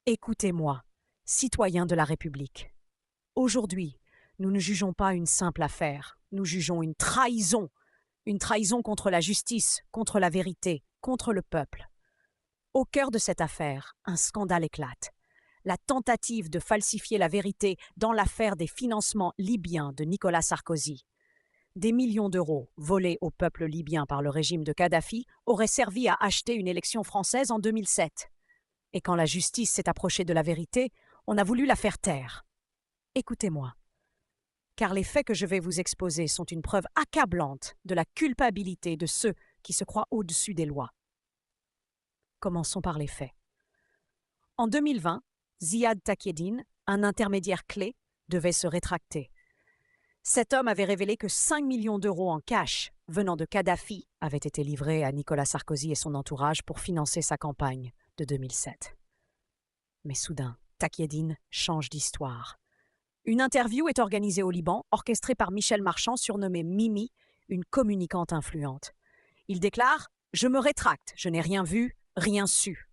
Écoutez-moi, citoyens de la République. Aujourd'hui, nous ne jugeons pas une simple affaire, nous jugeons une trahison contre la justice, contre la vérité, contre le peuple. Au cœur de cette affaire, un scandale éclate. La tentative de falsifier la vérité dans l'affaire des financements libyens de Nicolas Sarkozy. Des millions d'euros volés au peuple libyen par le régime de Kadhafi auraient servi à acheter une élection française en 2007. Et quand la justice s'est approchée de la vérité, on a voulu la faire taire. Écoutez-moi, car les faits que je vais vous exposer sont une preuve accablante de la culpabilité de ceux qui se croient au-dessus des lois. Commençons par les faits. En 2020, Ziad Takieddine, un intermédiaire clé, devait se rétracter. Cet homme avait révélé que 5 millions d'euros en cash venant de Kadhafi avaient été livrés à Nicolas Sarkozy et son entourage pour financer sa campagne de 2007. Mais soudain, Takieddine change d'histoire. Une interview est organisée au Liban, orchestrée par Michel Marchand, surnommé Mimi, une communicante influente. Il déclare « Je me rétracte, je n'ai rien vu, rien su ».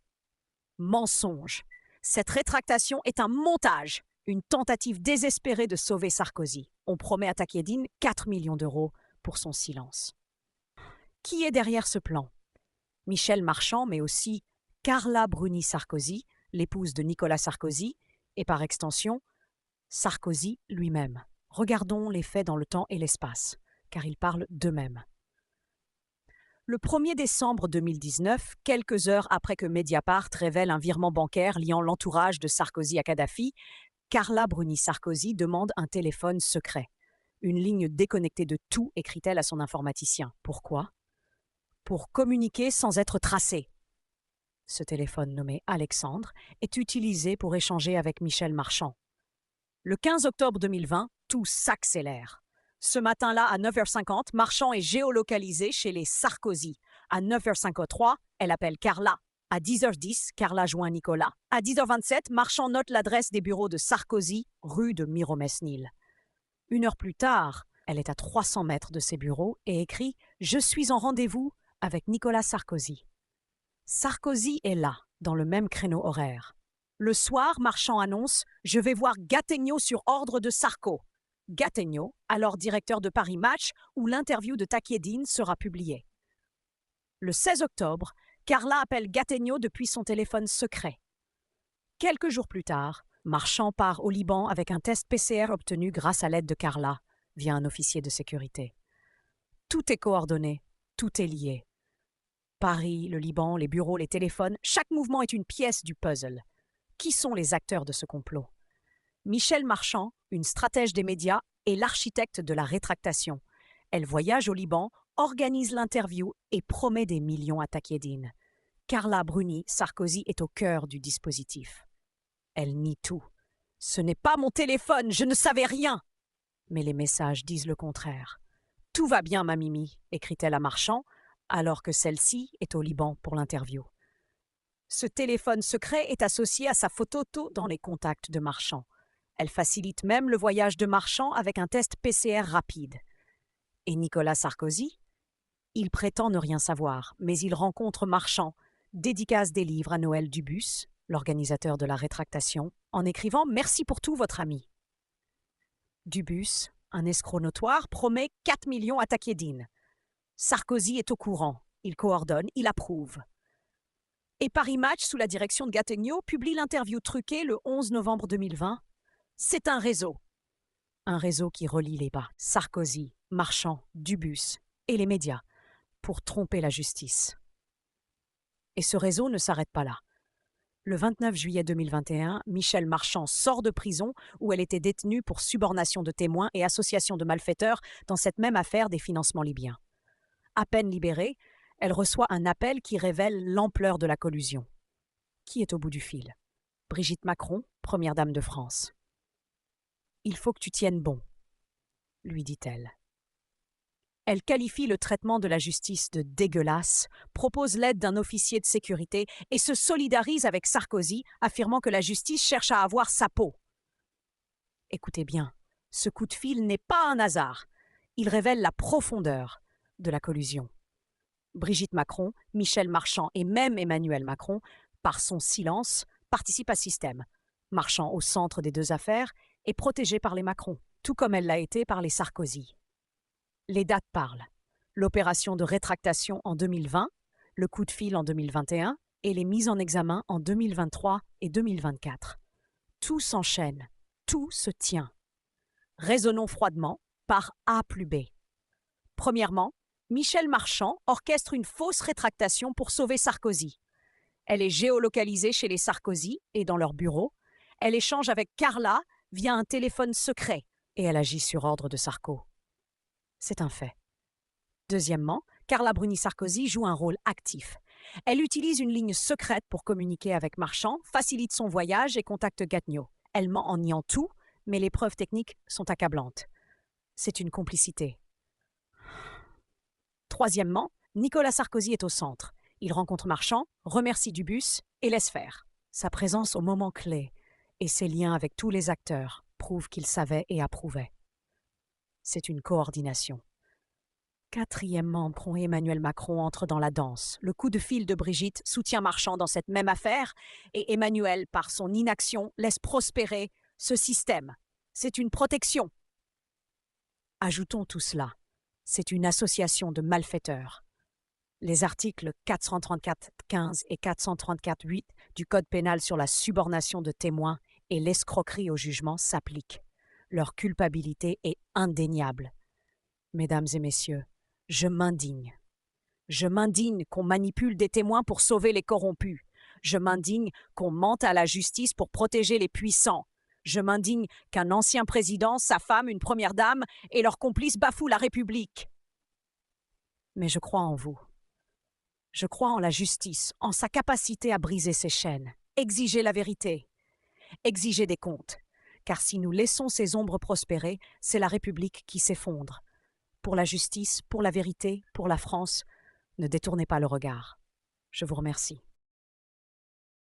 Mensonge. Cette rétractation est un montage, une tentative désespérée de sauver Sarkozy. On promet à Takieddine 4 millions d'euros pour son silence. Qui est derrière ce plan? Michel Marchand, mais aussi Carla Bruni Sarkozy, l'épouse de Nicolas Sarkozy, et par extension, Sarkozy lui-même. Regardons les faits dans le temps et l'espace, car ils parlent d'eux-mêmes. Le 1er décembre 2019, quelques heures après que Mediapart révèle un virement bancaire liant l'entourage de Sarkozy à Kadhafi, Carla Bruni Sarkozy demande un téléphone secret. Une ligne déconnectée de tout, écrit-elle à son informaticien. Pourquoi? Pour communiquer sans être tracée. Ce téléphone nommé Alexandre est utilisé pour échanger avec Michel Marchand. Le 15 octobre 2020, tout s'accélère. Ce matin-là, à 9h50, Marchand est géolocalisé chez les Sarkozy. À 9h53, elle appelle Carla. À 10h10, Carla joint Nicolas. À 10h27, Marchand note l'adresse des bureaux de Sarkozy, rue de Miromesnil. 1 heure plus tard, elle est à 300 mètres de ses bureaux et écrit « Je suis en rendez-vous avec Nicolas Sarkozy ». Sarkozy est là, dans le même créneau horaire. Le soir, Marchand annonce « Je vais voir Gattegno sur ordre de Sarko ». Gattegno, alors directeur de Paris Match, où l'interview de Takieddine sera publiée. Le 16 octobre, Carla appelle Gattegno depuis son téléphone secret. Quelques jours plus tard, Marchand part au Liban avec un test PCR obtenu grâce à l'aide de Carla, via un officier de sécurité. Tout est coordonné, tout est lié. Paris, le Liban, les bureaux, les téléphones, chaque mouvement est une pièce du puzzle. Qui sont les acteurs de ce complot? Michel Marchand, une stratège des médias, est l'architecte de la rétractation. Elle voyage au Liban, organise l'interview et promet des millions à Takieddine. Carla Bruni Sarkozy est au cœur du dispositif. Elle nie tout. « Ce n'est pas mon téléphone, je ne savais rien !» Mais les messages disent le contraire. « Tout va bien, ma Mimi », écrit-elle à Marchand, alors que celle-ci est au Liban pour l'interview. Ce téléphone secret est associé à sa photo dans les contacts de Marchand. Elle facilite même le voyage de Marchand avec un test PCR rapide. Et Nicolas Sarkozy? Il prétend ne rien savoir, mais il rencontre Marchand, dédicace des livres à Noël Dubus, l'organisateur de la rétractation, en écrivant « Merci pour tout, votre ami ». Dubus, un escroc notoire, promet 4 millions à Takieddine. Sarkozy est au courant, il coordonne, il approuve. Et Paris Match, sous la direction de Gattegno, publie l'interview truquée le 11 novembre 2020. C'est un réseau. Un réseau qui relie les bas, Sarkozy, Marchand, Dubus et les médias, pour tromper la justice. Et ce réseau ne s'arrête pas là. Le 29 juillet 2021, Michel Marchand sort de prison où elle était détenue pour subornation de témoins et association de malfaiteurs dans cette même affaire des financements libyens. À peine libérée, elle reçoit un appel qui révèle l'ampleur de la collusion. Qui est au bout du fil? Brigitte Macron, première dame de France. « Il faut que tu tiennes bon », lui dit-elle. Elle qualifie le traitement de la justice de dégueulasse, propose l'aide d'un officier de sécurité et se solidarise avec Sarkozy, affirmant que la justice cherche à avoir sa peau. Écoutez bien, ce coup de fil n'est pas un hasard. Il révèle la profondeur de la collusion. Brigitte Macron, Michel Marchand et même Emmanuel Macron, par son silence, participe à ce système, marchant au centre des deux affaires et protégée par les Macron, tout comme elle l'a été par les Sarkozy. Les dates parlent. L'opération de rétractation en 2020, le coup de fil en 2021 et les mises en examen en 2023 et 2024. Tout s'enchaîne, tout se tient. Raisonnons froidement par A plus B. Premièrement, Michel Marchand orchestre une fausse rétractation pour sauver Sarkozy. Elle est géolocalisée chez les Sarkozy et dans leur bureau. Elle échange avec Carla via un téléphone secret et elle agit sur ordre de Sarko. C'est un fait. Deuxièmement, Carla Bruni-Sarkozy joue un rôle actif. Elle utilise une ligne secrète pour communiquer avec Marchand, facilite son voyage et contacte Gattegno. Elle ment en niant tout, mais les preuves techniques sont accablantes. C'est une complicité. Troisièmement, Nicolas Sarkozy est au centre. Il rencontre Marchand, remercie Dubus et laisse faire. Sa présence au moment clé et ses liens avec tous les acteurs prouvent qu'il savait et approuvait. C'est une coordination. Quatrièmement, Emmanuel Macron entre dans la danse. Le coup de fil de Brigitte soutient Marchand dans cette même affaire et Emmanuel, par son inaction, laisse prospérer ce système. C'est une protection. Ajoutons tout cela. C'est une association de malfaiteurs. Les articles 434-15 et 434-8 du Code pénal sur la subornation de témoins et l'escroquerie au jugement s'appliquent. Leur culpabilité est indéniable. Mesdames et messieurs, je m'indigne. Je m'indigne qu'on manipule des témoins pour sauver les corrompus. Je m'indigne qu'on mente à la justice pour protéger les puissants. Je m'indigne qu'un ancien président, sa femme, une première dame et leurs complices bafouent la République. Mais je crois en vous. Je crois en la justice, en sa capacité à briser ces chaînes. Exiger la vérité. Exiger des comptes. Car si nous laissons ces ombres prospérer, c'est la République qui s'effondre. Pour la justice, pour la vérité, pour la France, ne détournez pas le regard. Je vous remercie.